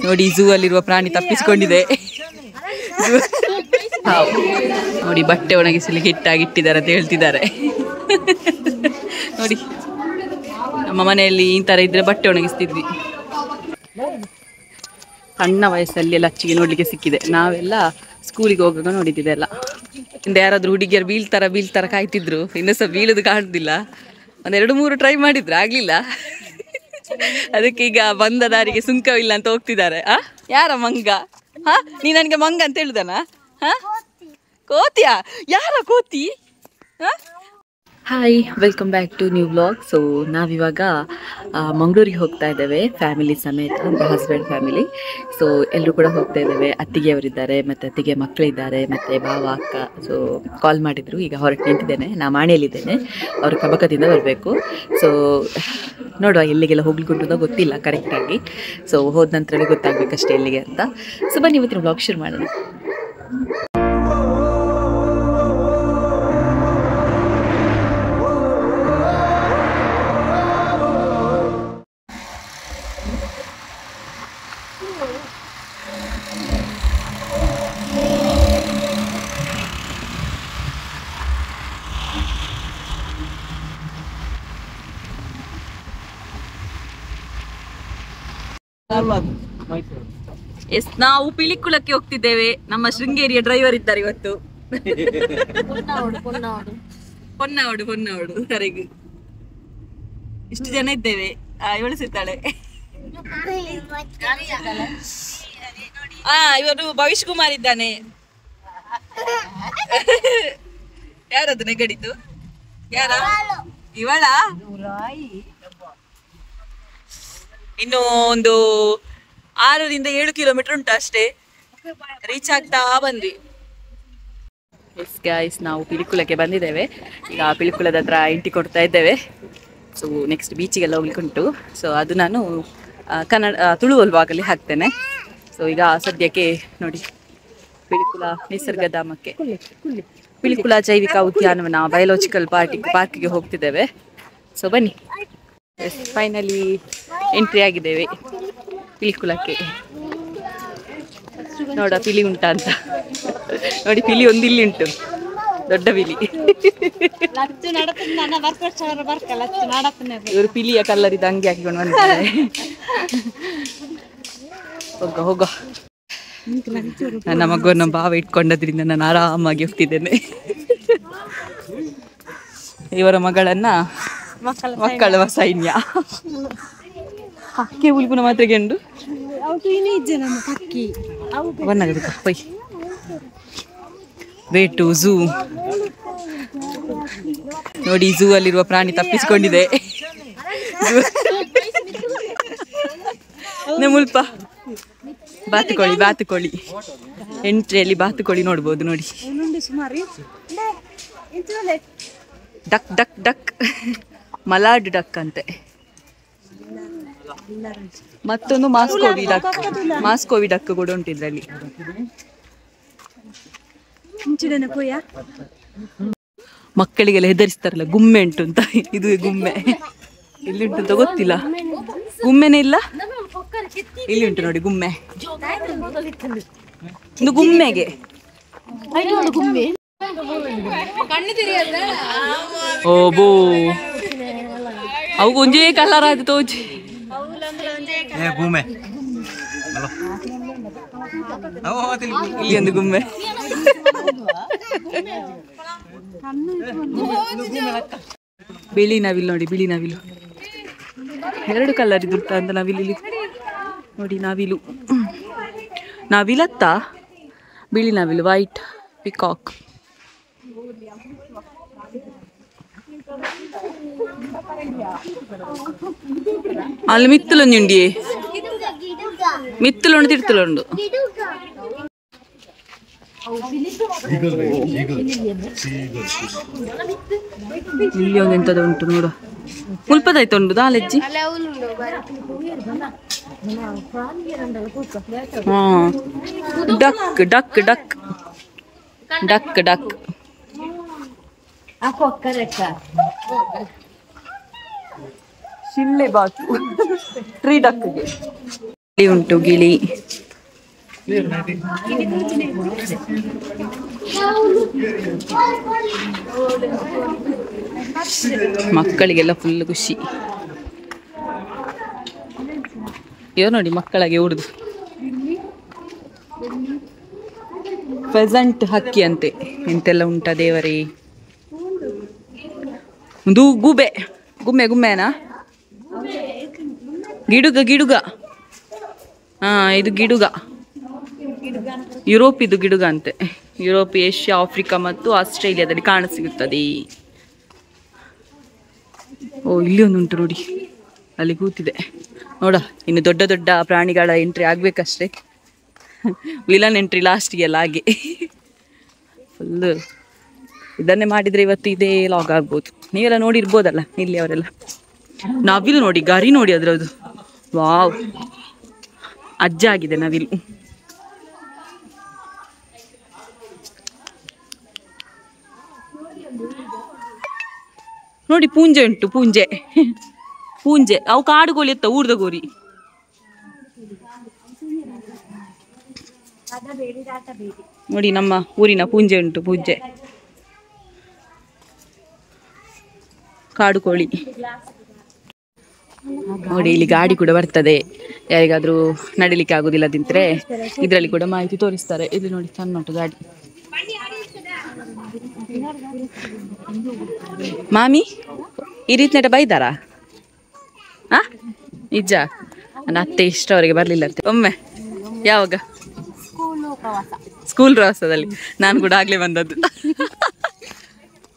ನೋಡಿ ಝೂ ಅಲ್ಲಿರುವ ಪ್ರಾಣಿ ತಪ್ಪಿಸಿಕೊಂಡಿದೆ. ನೋಡಿ ಬಟ್ಟೆ ಒಣಗಿಸಲಿಕ್ಕೆ ಇಟ್ಟಿದ್ದಾರೆ ಅಂತ ಹೇಳ್ತಿದ್ದಾರೆ. ನೋಡಿ ನಮ್ಮ ಮನೆಯಲ್ಲಿ ಈ ತರ ಇದ್ರೆ ಬಟ್ಟೆ ಒಣಗಿಸ್ತಿದ್ವಿ. ಸಣ್ಣ ವಯಸ್ಸಲ್ಲಿ ಎಲ್ಲ ಅಚ್ಚಿಗೆ ನೋಡ್ಲಿಕ್ಕೆ ಸಿಕ್ಕಿದೆ. ನಾವೆಲ್ಲ ಸ್ಕೂಲಿಗೆ ಹೋಗುವಾಗ ನೋಡಿದ್ದೆಲ್ಲ. ಇಂದ ಯಾರಾದ್ರೂ ಹುಡುಗಿಯರು ಬೀಳ್ತಾರ ಕಾಯ್ತಿದ್ರು. ಇನ್ನೂ ಸಹ ಬೀಳುದು ಕಾಣುದಿಲ್ಲ. 1-2-3 ಟ್ರೈ ಮಾಡಿದ್ರು, ಆಗ್ಲಿಲ್ಲ. ಅದಕ್ಕೆ ಈಗ ಬಂದ ದಾರಿಗೆ ಸುಂಕವಿಲ್ಲ ಅಂತ ಹೋಗ್ತಿದ್ದಾರೆ. ಯಾರ ಮಂಗ? ನೀ ನನಗೆ ಮಂಗ ಅಂತ ಹೇಳುದನ? ಕೋತಿಯಾ? ಯಾರ ಕೋತಿ? Hi, welcome back to new vlog. So ನಾವಿವಾಗ ಮಂಗಳೂರಿಗೆ ಹೋಗ್ತಾ ಇದ್ದೇವೆ ಫ್ಯಾಮಿಲಿ ಸಮೇತ, ಹಸ್ಬೆಂಡ್ ಫ್ಯಾಮಿಲಿ. ಸೊ ಎಲ್ಲರೂ ಕೂಡ ಹೋಗ್ತಾ ಇದ್ದೇವೆ. ಅತ್ತಿಗೆಯವರಿದ್ದಾರೆ, ಮತ್ತು ಅತ್ತಿಗೆ ಮಕ್ಕಳಿದ್ದಾರೆ, ಮತ್ತು ಭಾವ ಅಕ್ಕ. ಸೊ ಕಾಲ್ ಮಾಡಿದರು, ಈಗ ಹೊರಟು ನಿಂತಿದ್ದೇನೆ. ನಾ ಮಾಣಿಯಲ್ಲಿದ್ದೇನೆ, ಅವರು ಕಬಕದಿಂದ ಬರಬೇಕು. ಸೊ ನೋಡುವ ಎಲ್ಲಿಗೆಲ್ಲ ಹೋಗ್ಲಿಕ್ಕೆ ಉಂಟು ಗೊತ್ತಿಲ್ಲ ಕರೆಕ್ಟಾಗಿ. ಸೊ ಹೋದ ನಂತರವೇ ಗೊತ್ತಾಗಬೇಕಷ್ಟೇ ಎಲ್ಲಿಗೆ ಅಂತ. ಸೊ ಬನ್ನಿ ಇವತ್ತಿನ ವ್ಲಾಗ್ ಶುರು ಮಾಡೋಣ. ಎಸ್, ನಾವು ಪಿಲಿಕುಳಕ್ಕೆ ಹೋಗ್ತಿದ್ದೇವೆ. ನಮ್ಮ ಶೃಂಗೇರಿಯ ಡ್ರೈವರ್ ಇದ್ದಾರೆ ಇವತ್ತು. ಹೊನ್ನಾವಡು ಕರೆಗೆ ಇಷ್ಟು ಜನ ಇದ್ದೇವೆ. ಇವಳಿಸಿರ್ತಾಳೆ. ಇವರು ಭವಿಷ್ ಕುಮಾರ್ ಇದ್ದಾನೆ. ಯಾರದು ನೆಗಡಿತು? ಯಾರ ಇವಳ? ಇನ್ನು ಒಂದು 6-7 ಕಿಲೋಮೀಟರ್ ಉಂಟು ಅಷ್ಟೇ, ರೀಚ್ ಆಗ್ತಾ ಬಂದ್ವಿ. ಎಸ್ ಗೈಸ್, ನಾವು ಪಿಲಿಕುಳಕ್ಕೆ ಬಂದಿದ್ದೇವೆ. ಈಗ ಪಿಲಿಕುಳದ ಹತ್ರ ಎಂಟ್ರಿ ಕೊಡ್ತಾ ಇದ್ದೇವೆ. ಸೊ ನೆಕ್ಸ್ಟ್ ಬೀಚಿಗೆಲ್ಲ ಹೋಗ್ಲಿಕ್ಕೆ ಉಂಟು. ಸೊ ಅದು ನಾನು ತುಳು ವ್ಲಾಗಲ್ಲಿ ಹಾಕ್ತೇನೆ. ಸೊ ಈಗ ಸದ್ಯಕ್ಕೆ ನೋಡಿ ಪಿಲಿಕುಳ ನಿಸರ್ಗಧಾಮಕ್ಕೆ, ಪಿಲಿಕುಳ ಜೈವಿಕ ಉದ್ಯಾನವನ ಬಯೋಲಾಜಿಕಲ್ ಪಾರ್ಕ್ಗೆ ಹೋಗ್ತಿದ್ದೇವೆ. ಸೊ ಬನ್ನಿ. ಎಸ್, ಫೈನಲಿ ಎಂಟ್ರಿ ಆಗಿದ್ದೇವೆ ಪಿಲಿಕುಳಕ್ಕೆ. ನೋಡ ಪಿಲಿ ಉಂಟಾ ಅಂತ ನೋಡಿ. ಪಿಲಿ ಒಂದು ಇಲ್ಲಿ ಉಂಟು, ದೊಡ್ಡ ಪಿಲಿ. ಇವರು ಪಿಲಿಯ ಕಲ್ಲರ್ ಇದು ಅಂಗಿ ಹಾಕಿಕೊಂಡು ಬಂದಿದ್ದಾರೆ. ಹೋಗ ನನ್ನ ಮಗುವನ್ನು ಭಾವ ಇಟ್ಕೊಂಡದ್ರಿಂದ ನಾನು ಆರಾಮಾಗಿ ಹೋಗ್ತಿದ್ದೇನೆ. ಇವರ ಮಗಳನ್ನ ಮಕ್ಕಳ ಸೈನ್ಯ ಹಕ್ಕಿ ಉಲ್ಪುನ ಮಾತ್ರ ಗೆಂಡು ವೇಟು ಝೂ. ನೋಡಿ ಝೂ ಅಲ್ಲಿರುವ ಪ್ರಾಣಿ ತಪ್ಪಿಸಿಕೊಂಡಿದೆ. ಮುಲ್ಪ ಬಾತುಕೋಳಿ ಎಂಟ್ರಿಯಲ್ಲಿ ಬಾತುಕೋಳಿ ನೋಡ್ಬೋದು. ನೋಡಿ ಡಕ್ ಡಕ್ ಡಕ್, ಮಲಾಡ್ ಡಕ್ ಅಂತೆ. ಮತ್ತೊಂದು ಮಾಸ್ಕೋವಿ ಡಕ್ ಕೂಡ ಉಂಟು ಇದರಲ್ಲಿ. ಮಕ್ಕಳಿಗೆಲ್ಲ ಹೆದರಿಸ್ತಾರಲ್ಲ, ಗುಮ್ಮೆ ಉಂಟು ಅಂತ. ಇದು ಗುಮ್ಮೆ ಇಲ್ಲಿ ಉಂಟು ಅಂತ ಗೊತ್ತಿಲ್ಲ. ಗುಮ್ಮೆನೇ ಇಲ್ಲ, ಇಲ್ಲಿ ಉಂಟು ನೋಡಿ ಗುಮ್ಮೆ. ಇದು ಗುಮ್ಮೆಗೆ ಓಬೋ ಅವು ಒಂಜೇ ಕಲರ್ ಆಯ್ತು ತೋಜಿ. ಇಲ್ಲಿ ಒಂದು ಗುಮ್ಮೆ. ಬಿಳಿ ನವಿಲು ನೋಡಿ, ಬಿಳಿ ನವಿಲು 2 ಕಲರ್ ಇದುಂಟ ಅಂತ ನವಿಲು. ನೋಡಿ ನವಿಲತ್ತ ಬಿಳಿ ನವಿಲು, ವೈಟ್ ಪಿಕಾಕ್. ಅಲ್ಲಿ ಮಿತ್ತಲೊಂದುಂಡಿ, ಮಿತ್ತಲೊಂದು ತಿರ್ತಲೊಂದು. ಇಲ್ಲಿ ಒಂದು ಎಂತದ ಉಂಟು ನೋಡು. ಮುಲ್ಪದಾಯ್ತು ಉಂಟು ದಾಲೆಜ್ಜಿ. Duck duck duck duck duck. ಶಿಳ್ಳೆ ಬಾತು ಟ್ರೀ ಡಕ್ಗೆ. ಗಿಳಿ ಉಂಟು, ಗಿಳಿ. ಮಕ್ಕಳಿಗೆಲ್ಲ ಫುಲ್ ಖುಷಿ. ಇವ್ ನೋಡಿ ಮಕ್ಕಳಿಗೆ ಉಡ್ದು ಫೆಸೆಂಟ್ ಹಕ್ಕಿ ಅಂತೆ. ಎಂತೆಲ್ಲ ಉಂಟ ದೇವರೇ. ಒಂದು ಗೂಬೆ, ಗುಮ್ಮೆನಾ, ಗಿಡುಗ. ಹಾ, ಇದು ಗಿಡುಗ. ಯುರೋಪ್ ಇದು ಗಿಡುಗ ಅಂತೆ. ಯುರೋಪ್, ಏಷ್ಯಾ, ಆಫ್ರಿಕಾ ಮತ್ತು ಆಸ್ಟ್ರೇಲಿಯಾದಲ್ಲಿ ಕಾಣಸಿಗುತ್ತದೆ. ಓ, ಇಲ್ಲಿ ಒಂದು ಉಂಟು ನೋಡಿ, ಅಲ್ಲಿ ಕೂತಿದೆ ನೋಡ. ಇನ್ನು ದೊಡ್ಡ ದೊಡ್ಡ ಪ್ರಾಣಿಗಳ ಎಂಟ್ರಿ ಆಗ್ಬೇಕಷ್ಟೇ. ವಿಲನ್ ಎಂಟ್ರಿ ಲಾಸ್ಟಿಗೆಲ್ಲ ಹಾಗೆ ಫುಲ್ಲು. ಇದನ್ನೇ ಮಾಡಿದರೆ ಇವತ್ತು ಇದೇ ಲಾಗ್ ಆಗ್ಬೋದು. ನೀವೆಲ್ಲ ನೋಡಿರ್ಬೋದಲ್ಲ ಇಲ್ಲಿ ಅವರೆಲ್ಲ. ನವಿಲು ನೋಡಿ, ಗರಿ ನೋಡಿ ಅದ್ರದ್ದು. ವಾವ್, ಅಜ್ಜ ಆಗಿದೆ ನವಿಲು. ನೋಡಿ ಪೂಂಜೆ ಉಂಟು, ಪೂಂಜೆ. ಅವು ಕಾಡುಗೋಳಿ ಎತ್ತ, ಊರ್ದ ಗೋರಿ. ನೋಡಿ ನಮ್ಮ ಊರಿನ ಪೂಂಜೆ ಉಂಟು, ಪೂಂಜೆ ಕಾಡುಕೋಳಿ. ನೋಡಿ ಇಲ್ಲಿ ಗಾಡಿ ಕೂಡ ಬರ್ತದೆ. ಯಾರಿಗಾದ್ರೂ ನಡಿಲಿಕ್ಕೆ ಆಗುದಿಲ್ಲದಿದ್ರೆ ಇದರಲ್ಲಿ ಕೂಡ ಮಾಹಿತಿ ತೋರಿಸ್ತಾರೆ. ಇದು ನೋಡಿ ಸಣ್ಣ ಉಂಟು ಗಾಡಿ. ಮಾಮಿ ಈ ರೀತಿ ನೆಟ ಬೈದಾರಾ? ನಿಜ. ನನ್ನ ಅತ್ತೆ ಇಷ್ಟವರೆಗೆ ಬರ್ಲಿಲ್ಲ ಅಂತೆ. ಒಮ್ಮೆ ಯಾವಾಗ? ಸ್ಕೂಲ್ ಪ್ರವಾಸದಲ್ಲಿ. ನಾನು ಕೂಡ ಆಗ್ಲೇ ಬಂದದ್ದು.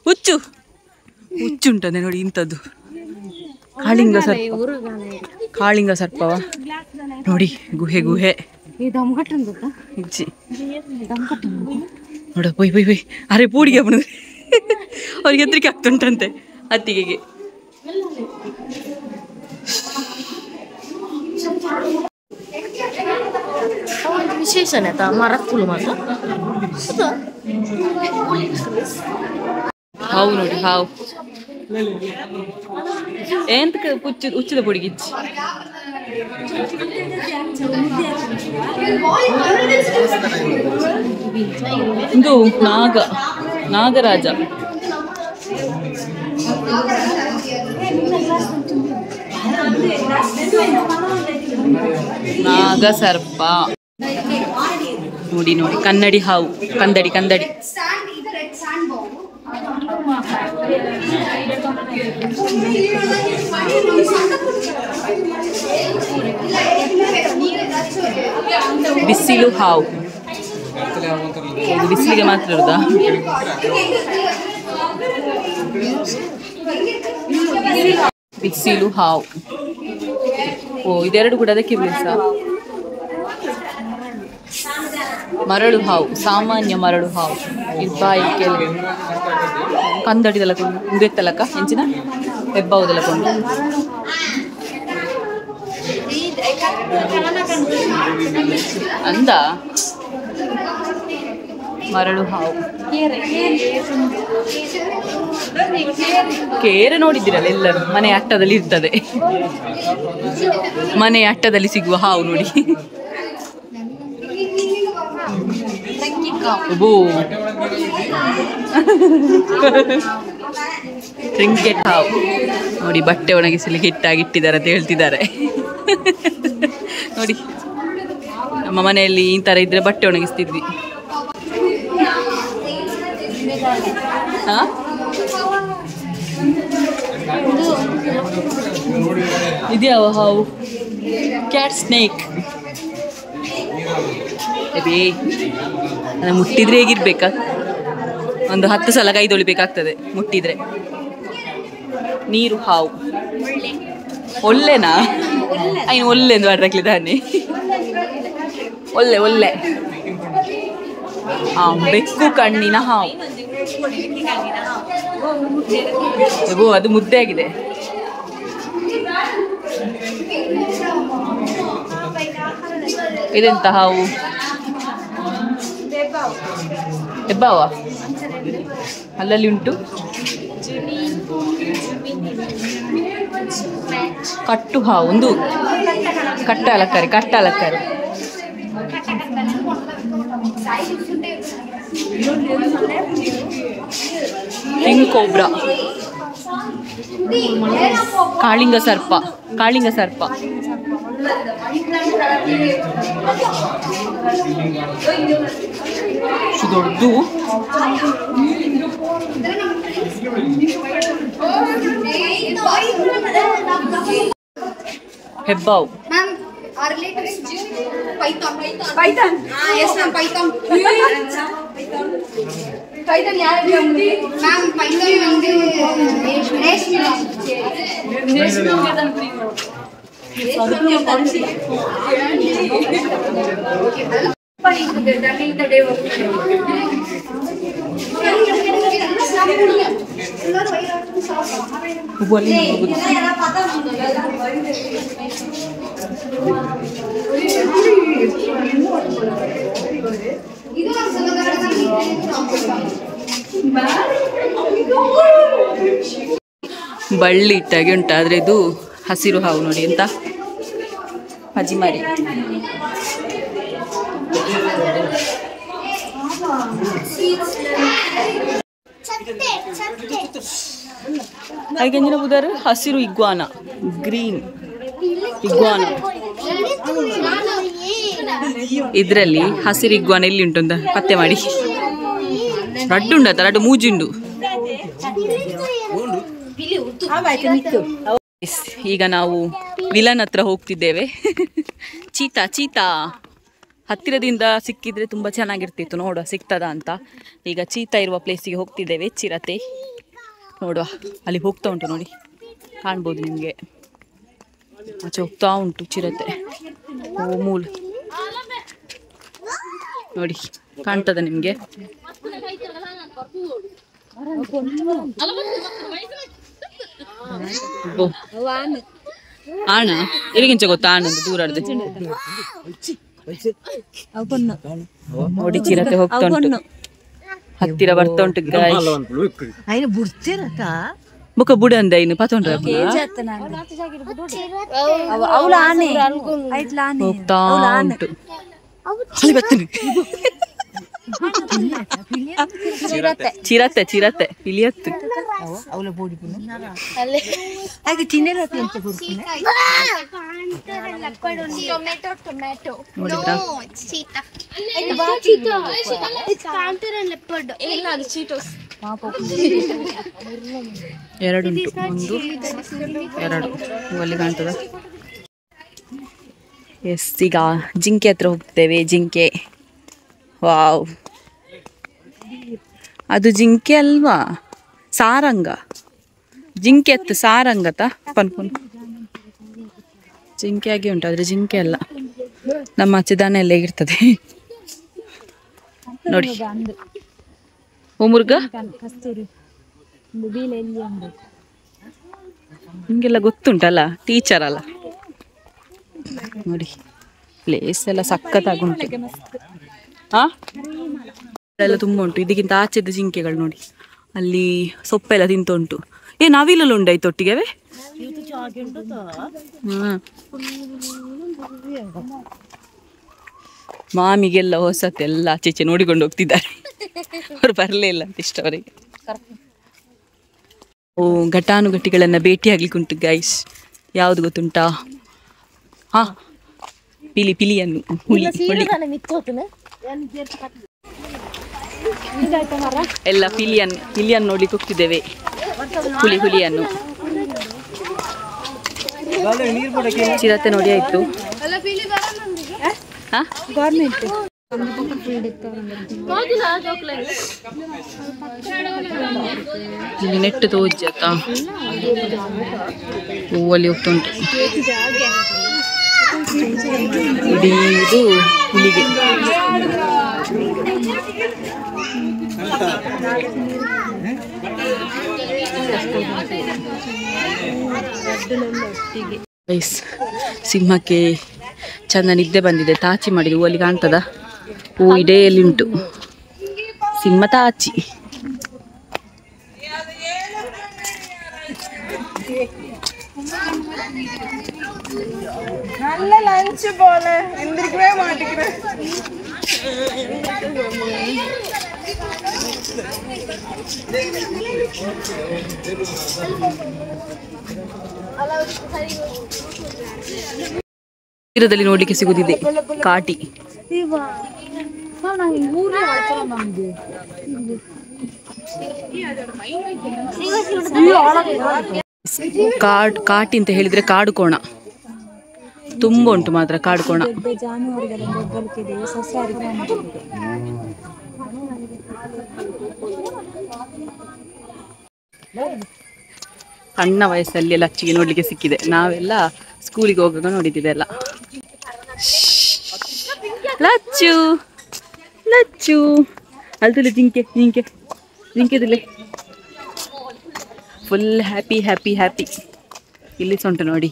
ಹುಚ್ಚುಂಟದೆ ನೋಡಿ ಇಂಥದ್ದು. ಕಾಳಿಂಗ ಸರ್ಪವ ನೋಡಿ. ಗುಹೆ ನೋಡ. ಬೈ ಅರೆ ಪೂಡಿಗೆ ಬಂದ್ರೆ ಅವ್ರಿಗೆ ಹೆದರಿಕೆ ಆಗ್ತುಂಟಂತೆ ಅತ್ತಿಗೆಗೆ. ವಿಶೇಷನೇ ಹಾವು ನೋಡಿ, ಹಾವು ಎಂತ ಹುಚ್ಚಿದ ಪುಡಿಗಿಚ್ಚಿ. ಇದು ನಾಗರಾಜ. ನಾಗಸರ್ಪ ನೋಡಿ. ಕನ್ನಡಿ ಹಾವು, ಕಂದಡಿ. ಬಿಸಿಲು ಹಾವು. ಇದು ಬಿಸಿಲಿಗೆ ಮಾತ್ರ ಇರುದಾ? ಬಿಸಿಲು ಹಾವು. ಓ, ಇದೆರಡು ಕೂಡ ಅದಕ್ಕೆ ಬೀಳ್ಸ. ಮರಳು ಹಾವು, ಸಾಮಾನ್ಯ ಮರಳು ಹಾವು. ಇಬ್ಬಾಯಿ ಕೆಲ ಕಂದಡಿದೆಲ್ಲ ಕೊಂಡು ಉದೆತ್ತಲಕ್ಕ ಹೆಂಚಿನ ಹೆಬ್ಬಾವುದೆಲ್ಲ ಕೊಂಡು. ಅಂದ ಮರಳು ಹಾವು. ಕೇರೆ ನೋಡಿದ್ದೀರಲ್ಲ ಎಲ್ಲರೂ, ಮನೆ ಅಟ್ಟದಲ್ಲಿ ಇರ್ತದೆ. ಮನೆ ಅಟ್ಟದಲ್ಲಿ ಸಿಗುವ ಹಾವು ನೋಡಿ. ಟ್ರಿಂಕೆಟ್ ಹಾವು ನೋಡಿ. ಬಟ್ಟೆ ಒಣಗಿಸಲಿಕ್ಕೆ ಇಟ್ಟಿದ್ದಾರೆ ಅಂತ ಹೇಳ್ತಿದ್ದಾರೆ ನೋಡಿ. ನಮ್ಮ ಮನೆಯಲ್ಲಿ ಈ ತರ ಇದ್ರೆ ಬಟ್ಟೆ ಒಣಗಿಸ್ತಿದ್ವಿ. ಇದ್ಯಾವ ಹಾವು? Cat snake. ಮುಟ್ಟಿದ್ರೆ ಹೇಗಿರ್ಬೇಕಾ? ಒಂದು 10 ಸಲ ಕೈ ತೊಳಿಬೇಕಾಗ್ತದೆ ಮುಟ್ಟಿದ್ರೆ. ನೀರು ಹಾವು. ಒಳ್ಳೆನಾ? ಅಯ್ಯ ಒಳ್ಳೆ ಎಂದು ಆಡ್ರಕ್ಲಿ ತಾನೆ. ಒಳ್ಳೆ. ಬೆಕ್ಕು ಕಣ್ಣಿನ ಹಾವು. ಅದು ಮುದ್ದೆ ಆಗಿದೆ. ಇದೆಂತ ಹಾವು? ಹೆಬ್ಬಾವ ಅಲ್ಲಲ್ಲಿ ಉಂಟು. ಕಟ್ಟು ಹಾವು ಒಂದು ಕಟ್ಟಾಲಕ್ಕರಿ ಕಟ್ಟಾಲಕ್ಕರಿ ಕಿಂಗ್ ಕೋಬ್ರಾ ಕಾಳಿಂಗ ಸರ್ಪ ಕಾಳಿಂಗ ಸರ್ಪ ದೊಡ್ಡದು ಹೆಬ್ಬಾವು ಬಳ್ಳಿ ಇಟ್ಟಾಗೆ ಉಂಟು ಆದ್ರೆ ಇದು ಹಸಿರು ಹಾವು ನೋಡಿ ಎಂತ ಪಜಿಮಾರಿ ಹಾಗೆ ಬುಧಾರು ಹಸಿರು ಇಗ್ವಾನ ಗ್ರೀನ್ ಇಗ್ವಾನ ಇದ್ರಲ್ಲಿ ಹಸಿರು ಇಗ್ವಾನ ಎಲ್ಲಿ ಉಂಟು ಅಂತ ಪತ್ತೆ ಮಾಡಿ ರಡ್ಡು ಉಂಟತ್ತ ರಡ್ಡು ಮೂಜುಂಡು ಈಗ ನಾವು ವಿಲನ್ ಹತ್ರ ಹೋಗ್ತಿದ್ದೇವೆ ಚೀತಾ ಚೀತಾ ಹತ್ತಿರದಿಂದ ಸಿಕ್ಕಿದ್ರೆ ತುಂಬ ಚೆನ್ನಾಗಿರ್ತಿತ್ತು ನೋಡುವ ಸಿಗ್ತದ ಅಂತ ಈಗ ಚೀತಾ ಇರುವ ಪ್ಲೇಸಿಗೆ ಹೋಗ್ತಿದ್ದೇವೆ ಚಿರತೆ ನೋಡುವ ಅಲ್ಲಿ ಹೋಗ್ತಾ ಉಂಟು ನೋಡಿ ಕಾಣ್ಬೋದು ನಿಮಗೆ ಆಚೆ ಹೋಗ್ತಾ ಉಂಟು ಚಿರತೆ ಓ ಮೂಲ್ ನೋಡಿ ಕಾಣ್ತದ ನಿಮಗೆ ಆಣ ಎಲ್ಲಿಗಿಂಚ ಗೊತ್ತಾ ಆನಂದ ದೂರ ನೋಡಿ ಚಿರತೆ ಹೋಗ್ತಾ ಉಂಟು ಹತ್ತಿರ ಬರ್ತಾ ಉಂಟು ಮುಖ ಬುಡ ಅಂದ ಇನ್ನು ಪತೊಂಡ್ರ ಹೋಗ್ತಾ ಉಂಟು ಚಿರತೆ ಚಿರತೆ ಇಲಿಯತ್ತು ಎರಡುಂಟು ಒಂದು ಎರಡು ಅಲ್ಲಿ ಕಾಣ್ತದ ಎಸ್ ಈಗ ಜಿಂಕೆ ಹತ್ರ ಹೋಗ್ತೇವೆ ಜಿಂಕೆ ವಾವ್ ಅದು ಜಿಂಕೆ ಅಲ್ವಾ ಸಾರಂಗ ಜಿಂಕೆ ಅತ್ತು ಸಾರಂಗತ ಪನ್ಪುನ್ ಜಿಂಕೆ ಆಗಿ ಉಂಟು ಆದ್ರೆ ಜಿಂಕೆ ಅಲ್ಲ ನಮ್ಮ ಆಚೆ ದನ ಎಲ್ಲ ಇರ್ತದೆ ನೋಡಿ ಓ ಮುರುಗ ನಿಂಗೆಲ್ಲ ಗೊತ್ತುಂಟಲ್ಲ ಟೀಚರ್ ಅಲ್ಲ ನೋಡಿ ಪ್ಲೇಸ್ ಎಲ್ಲ ಸಖತ್ತಾಗುಂಟು ಹಾ ಎಲ್ಲ ತುಂಬ ಉಂಟು ಇದಕ್ಕಿಂತ ಆಚೆದ ಜಿಂಕೆಗಳು ನೋಡಿ ಅಲ್ಲಿ ಸೊಪ್ಪೆಲ್ಲ ತಿಂತ ಉಂಟು ನಾವಿಲೆಲ್ಲ ಉಂಟಾಯ್ತು ಒಟ್ಟಿಗೆ ಮಾಮಿಗೆಲ್ಲ ಹೊಸತೆಲ್ಲ ಆಚೆಚೆ ನೋಡಿಕೊಂಡು ಹೋಗ್ತಿದ್ದಾರೆ ಅವ್ರು ಬರಲೇ ಇಲ್ಲ ಅಂತ ಇಷ್ಟ ಅವರಿಗೆ ಓ ಘಟಾನುಘಟಿಗಳನ್ನ ಭೇಟಿ ಆಗ್ಲಿಕ್ಕೆ ಉಂಟು ಗೈಸ್ ಯಾವ್ದು ಗೊತ್ತುಂಟಾ ಹಾ ಪಿಲಿ ಪಿಲಿಯನ್ನು ಹುಲಿ ಹುಲಿ ಎಲ್ಲ ಪಿಲಿಯನ್ನು ನೋಡ್ಲಿಕ್ಕೆ ಹೋಗ್ತಿದ್ದೇವೆ ಹುಲಿಯನ್ನು ಚಿರತೆ ನೋಡಿ ಆಯ್ತು ಇಲ್ಲಿ ನೆಟ್ಟು ತೋಜತ್ತ ಹೂವಲ್ಲಿ ಹೋಗ್ತಾ ಉಂಟು ಇಡೀ ಇದು ಹುಲಿಗೆ ಸಿಂಹಕ್ಕೆ ಚಂದ ನಿದ್ದೆ ಬಂದಿದೆ ತಾಚಿ ಮಾಡಿದ್ದು ಅಲ್ಲಿ ಕಾಣ್ತದ ಹೂ ಇಡೆಯಲ್ಲಿ ಉಂಟು ಸಿಂಹ ತಾಚಿ நல்ல லஞ்ச் போல எந்திரிக்கவே மாட்டேங்கிறேன். ತೀರದಲ್ಲಿ ನೋಡ್ಲಿಕ್ಕೆ ಸಿಗುದಿದೆ ಕಾಟಿ. ಕಾಟಿ ಅಂತ ಹೇಳಿದ್ರೆ ಕಾಡು ಕೋಣ ತುಂಬಾ ಉಂಟು ಮಾತ್ರ. ಕಾಡು ಕೋಣ ಸಣ್ಣ ವಯಸ್ಸಲ್ಲಿ ಎಲ್ಲ ಅಚ್ಚಿಗೆ ನೋಡ್ಲಿಕ್ಕೆ ಸಿಕ್ಕಿದೆ. ನಾವೆಲ್ಲ ಸ್ಕೂಲಿಗೆ ಹೋಗುವಾಗ ನೋಡಿದ್ದೆಲ್ಲ. ಲಚ್ಚು ಲಚ್ಚು ಅಲ್ತಲೆ ಜಿಂಕೆ ಜಿಂಕೆ ಜಿಂಕೆದಿಲ್ಲ. Full happy happy happy. ಇಲ್ಲಿ ಸೊಂಟು ನೋಡಿ.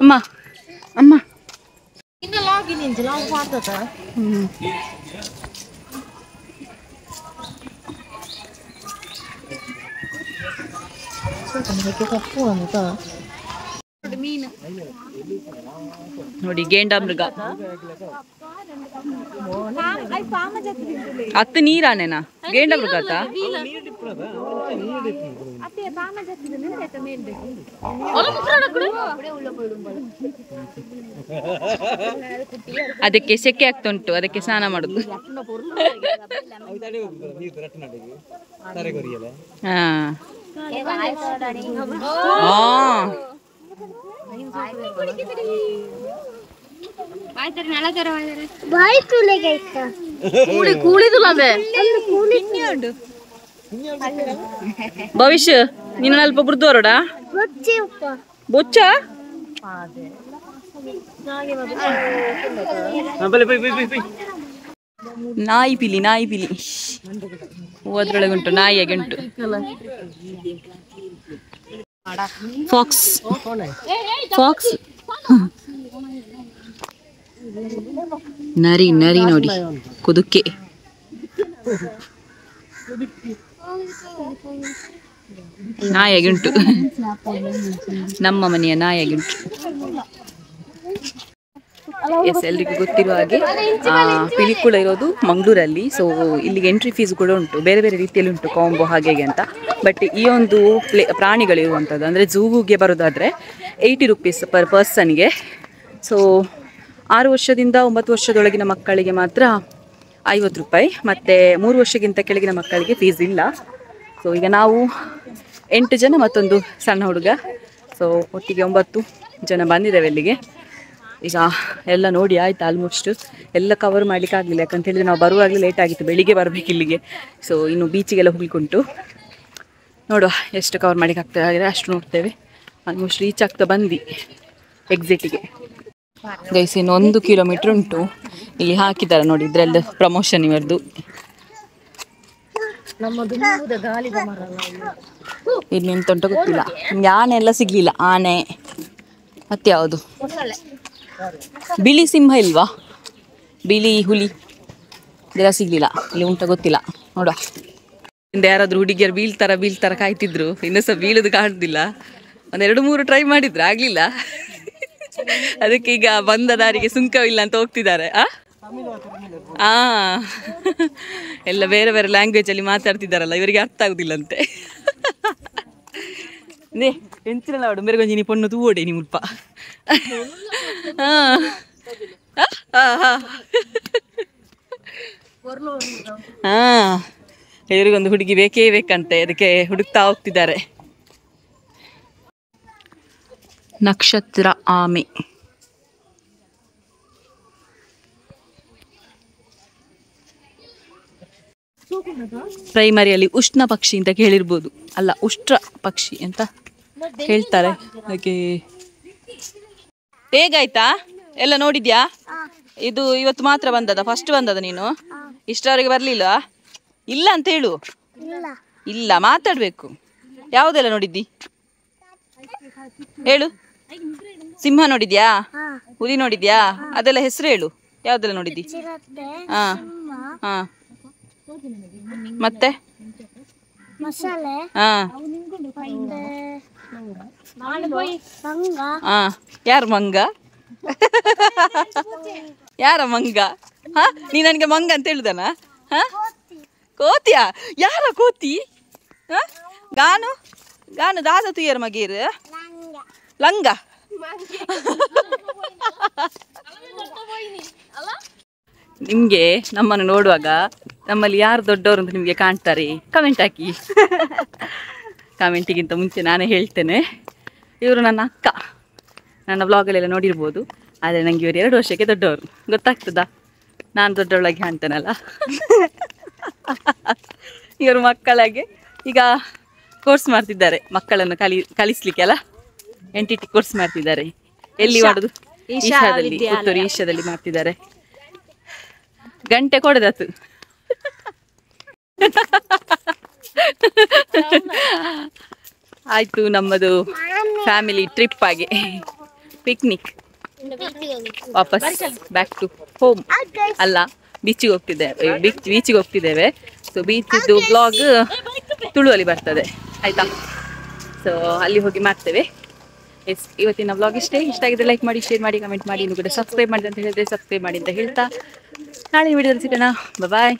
ಅಮ್ಮ ಅಮ್ಮ ನೋಡಿ ಗೇಂಡ ಮೃಗ. ಅತ್ತ ನೀರಾನೇನಾ ಗೇಂಡ ಮೃಗ ಆತ. ಅದಕ್ಕೆ ಸೆಕೆ ಆಗ್ತಾ ಉಂಟು, ಅದಕ್ಕೆ ಸ್ನಾನ ಮಾಡುದು. ಭವಿಷ್ಯ ನೀನು ಅಲ್ಪ ಬುರ್ದೋರಡ ಬೊಚ್ಚ ನಾಯಿ ಪಿಲಿ ನಾಯಿ ಪಿಲಿ ಅದ್ರೊಳಗೆ ಉಂಟು, ನಾಯಿಯಾಗೆ ಉಂಟು. ಫಾಕ್ಸ್ ಫಾಕ್ಸ್ ನರಿ ನರಿ ನೋಡಿ ಕುದುಕೆ. ನಾಯಿಯಾಗೆ ಉಂಟು, ನಮ್ಮ ಮನೆಯ ನಾಯಿಯಾಗೆ ಉಂಟು. ಎಸ್, ಎಲ್ರಿಗೂ ಗೊತ್ತಿರುವ ಹಾಗೆ ಪಿಲಿಕುಳ ಇರೋದು ಮಂಗಳೂರಲ್ಲಿ. ಸೊ ಇಲ್ಲಿಗೆ ಎಂಟ್ರಿ ಫೀಸ್ ಕೂಡ ಉಂಟು, ಬೇರೆ ಬೇರೆ ರೀತಿಯಲ್ಲಿ ಉಂಟು, ಕಾಂಬೋ ಹಾಗೆ ಅಂತ. ಬಟ್ ಈ ಒಂದು ಪ್ರಾಣಿಗಳಿರುವಂಥದ್ದು ಅಂದರೆ ಝೂಗೆ ಬರೋದಾದರೆ 80 ರೂಪೀಸ್ ಪರ್ ಪರ್ಸನ್ಗೆ. ಸೊ 6 ವರ್ಷದಿಂದ 9 ವರ್ಷದೊಳಗಿನ ಮಕ್ಕಳಿಗೆ ಮಾತ್ರ 50 ರೂಪಾಯಿ, ಮತ್ತು 3 ವರ್ಷಕ್ಕಿಂತ ಕೆಳಗಿನ ಮಕ್ಕಳಿಗೆ ಫೀಸ್ ಇಲ್ಲ. ಸೊ ಈಗ ನಾವು 8 ಜನ ಮತ್ತೊಂದು ಸಣ್ಣ ಹುಡುಗ, ಸೊ ಒಟ್ಟಿಗೆ 9 ಜನ ಬಂದಿದ್ದೇವೆ ಇಲ್ಲಿಗೆ. ಈಗ ಎಲ್ಲ ನೋಡಿ ಆಯ್ತು, ಆಲ್ಮೋಸ್ಟ್ ಎಲ್ಲ ಕವರ್ ಮಾಡ್ಲಿಕ್ಕೆ ಆಗಲಿಲ್ಲ. ಯಾಕಂತ ಹೇಳಿದ್ರೆ ನಾವು ಬರುವಾಗಲೇ ಲೇಟ್ ಆಗಿತ್ತು, ಬೆಳಿಗ್ಗೆ ಬರಬೇಕು ಇಲ್ಲಿಗೆ. ಸೊ ಇನ್ನು ಬೀಚಿಗೆಲ್ಲ ಹೋಗ್ಲಿಕ್ಕುಂಟು, ನೋಡುವ ಎಷ್ಟು ಕವರ್ ಮಾಡ್ಲಿಕ್ಕೆ ಆಗ್ತದೆ ಆದರೆ ಅಷ್ಟು ನೋಡ್ತೇವೆ. ಆಲ್ಮೋಸ್ಟ್ ರೀಚ್ ಆಗ್ತಾ ಬಂದು ಎಕ್ಸಿಟಿಗೆ. ಗೈಸ್ ಇನ್ನು 1 ಕಿಲೋಮೀಟ್ರ್ ಉಂಟು. ಇಲ್ಲಿ ಹಾಕಿದ್ದಾರೆ ನೋಡಿ, ಇದರೆಲ್ಲ ಪ್ರಮೋಷನ್ ಇವರದು. ಇನ್ನೆಂತ ಉಂಟು ಗೊತ್ತಿಲ್ಲ. ನಿಮ್ಗೆ ಆನೆ ಎಲ್ಲ ಸಿಗ್ಲಿಲ್ಲ. ಆನೆ ಮತ್ತೆ ಯಾವುದು ಬಿಳಿ ಸಿಂಹ ಇಲ್ವಾ, ಬಿಳಿ ಹುಲಿ ಇದೆಲ್ಲ ಸಿಗ್ಲಿಲ್ಲ. ಇಲ್ಲಿ ಉಂಟ ಗೊತ್ತಿಲ್ಲ, ನೋಡುವ. ಇಂದ ಯಾರಾದ್ರೂ ಹುಡುಗಿಯರು ಬೀಳ್ತಾರ ಕಾಯ್ತಿದ್ರು. ಇನ್ನೂ ಸಹ ಬೀಳೋದು ಕಾಣುದಿಲ್ಲ. 1-2-3 ಟ್ರೈ ಮಾಡಿದ್ರು, ಆಗ್ಲಿಲ್ಲ. ಅದಕ್ಕೆ ಈಗ ಬಂದ ದಾರಿಗೆ ಸುಂಕವಿಲ್ಲ ಅಂತ ಹೋಗ್ತಿದ್ದಾರೆ. ಎಲ್ಲ ಬೇರೆ ಬೇರೆ ಲ್ಯಾಂಗ್ವೇಜ್ ಅಲ್ಲಿ ಮಾತಾಡ್ತಿದ್ದಾರಲ್ಲ, ಇವರಿಗೆ ಅರ್ಥ ಆಗುದಿಲ್ಲಂತೆ. ನೇ ಎಂಚಿನಲ್ಲ ಅವಡು ಮೆರಗೊಂಜಿ ನೀ ಪೊಣ್ಣು ತೂವೋಡೆ ನೀ ಮುಲ್ಪ. ಇವರಿಗೊಂದು ಹುಡುಗಿ ಬೇಕೇ ಬೇಕಂತೆ, ಅದಕ್ಕೆ ಹುಡುಕ್ತಾ ಹೋಗ್ತಿದ್ದಾರೆ. ನಕ್ಷತ್ರ ಆಮೆ. ಪ್ರೈಮರಿಯಲ್ಲಿ ಉಷ್ಣ ಪಕ್ಷಿ ಅಂತ ಕೇಳಿರ್ಬೋದು, ಅಲ್ಲ ಉಷ್ಟ್ರ ಪಕ್ಷಿ ಅಂತ ಹೇಳ್ತಾರೆ. ಹಾಗೆ ಹೇಗಾಯ್ತಾ ಎಲ್ಲ ನೋಡಿದ್ಯಾ? ಇದು ಇವತ್ತು ಮಾತ್ರ ಬಂದದ, ಫಸ್ಟ್ ಬಂದದ ನೀನು? ಇಷ್ಟವರೆಗೆ ಬರ್ಲಿಲ್ಲ? ಇಲ್ಲ ಅಂತ ಹೇಳು. ಇಲ್ಲ ಮಾತಾಡ್ಬೇಕು. ಯಾವುದೆಲ್ಲ ನೋಡಿದ್ದಿ ಹೇಳು. ಸಿಂಹ ನೋಡಿದ್ಯಾ? ಹುಲಿ ನೋಡಿದ್ಯಾ? ಅದೆಲ್ಲ ಹೆಸರು ಹೇಳು, ಯಾವ್ದೆಲ್ಲ ನೋಡಿದ್ದಿ? ಹಾ ಹಾ ಮತ್ತೆ ಹಾ ಹಾ, ಯಾರು ಮಂಗ? ಯಾರ ಮಂಗ? ಹಾ, ನೀ ನನಗೆ ಮಂಗ ಅಂತ ಹೇಳಿದನ? ಹಾ, ಕೋತಿಯಾ? ಯಾರ ಕೋತಿ? ಹಾ, ಗಾನು ಗಾನು ದಾದ ತುಯ್ಯರ್ ಮಗೀರ್ ಲಂಗ. ನಿಮ್ಗೆ ನಮ್ಮನ್ನು ನೋಡುವಾಗ ನಮ್ಮಲ್ಲಿ ಯಾರು ದೊಡ್ಡವರು ಅಂತ ನಿಮ್ಗೆ ಕಾಣ್ತಾರೆ? ಕಮೆಂಟ್ ಹಾಕಿ. ಕಮೆಂಟಿಗಿಂತ ಮುಂಚೆ ನಾನೇ ಹೇಳ್ತೇನೆ, ಇವರು ನನ್ನ ಅಕ್ಕ. ನನ್ನ ಬ್ಲಾಗಲ್ಲೆಲ್ಲ ನೋಡಿರ್ಬೋದು. ಆದರೆ ನನಗೆ ಇವರು 2 ವರ್ಷಕ್ಕೆ ದೊಡ್ಡವರು. ಗೊತ್ತಾಗ್ತದಾ ನಾನು ದೊಡ್ಡವಳಾಗಿ ಕಾಣ್ತೇನಲ್ಲ? ಇವರು ಮಕ್ಕಳಾಗೆ ಈಗ ಕೋರ್ಸ್ ಮಾಡ್ತಿದ್ದಾರೆ, ಮಕ್ಕಳನ್ನು ಕಲಿಸ್ಲಿಕ್ಕೆ ಅಲ್ಲ, NTT ಕೋರ್ಸ್ ಮಾಡ್ತಿದ್ದಾರೆ. ಎಲ್ಲಿ ಮಾಡೋದು? ಈಶಾದಲ್ಲಿ, ಪುತ್ತೂರು ಈಶಾದಲ್ಲಿ ಮಾಡ್ತಿದ್ದಾರೆ. ಗಂಟೆ ಕೊಡದತ್ತು. ಆಯ್ತು, ನಮ್ಮದು ಫ್ಯಾಮಿಲಿ ಟ್ರಿಪ್ ಆಗಿ ಪಿಕ್ನಿಕ್. ವಾಪಸ್ ಬ್ಯಾಕ್ ಟು ಹೋಮ್ ಅಲ್ಲ, ಬೀಚಿಗೆ ಹೋಗ್ತಿದ್ದೇವೆ. ಸೊ ಬೀಚಿದ್ದು ಬ್ಲಾಗ್ ತುಳುವಲ್ಲಿ ಬರ್ತದೆ, ಆಯ್ತಾ? ಸೊ ಅಲ್ಲಿ ಹೋಗಿ ಮಾಡ್ತೇವೆ. ಇವತ್ತಿನ ಬ್ಲಾಗ್ ಇಷ್ಟ ಆಗಿದ್ರೆ ಲೈಕ್ ಮಾಡಿ, ಶೇರ್ ಮಾಡಿ, ಕಮೆಂಟ್ ಮಾಡಿ. ಇನ್ನು ಕೂಡ ಸಬ್ಸ್ಕ್ರೈಬ್ ಮಾಡಿದೆ ಅಂತ ಹೇಳಿದ್ರೆ ಸಬ್ಸ್ಕ್ರೈಬ್ ಮಾಡಿ ಅಂತ ಹೇಳ್ತಾ ನಾಳೆ ವಿಡಿಯೋದಲ್ಲಿ ಸಿಗೋಣ. ಬಾಯ್.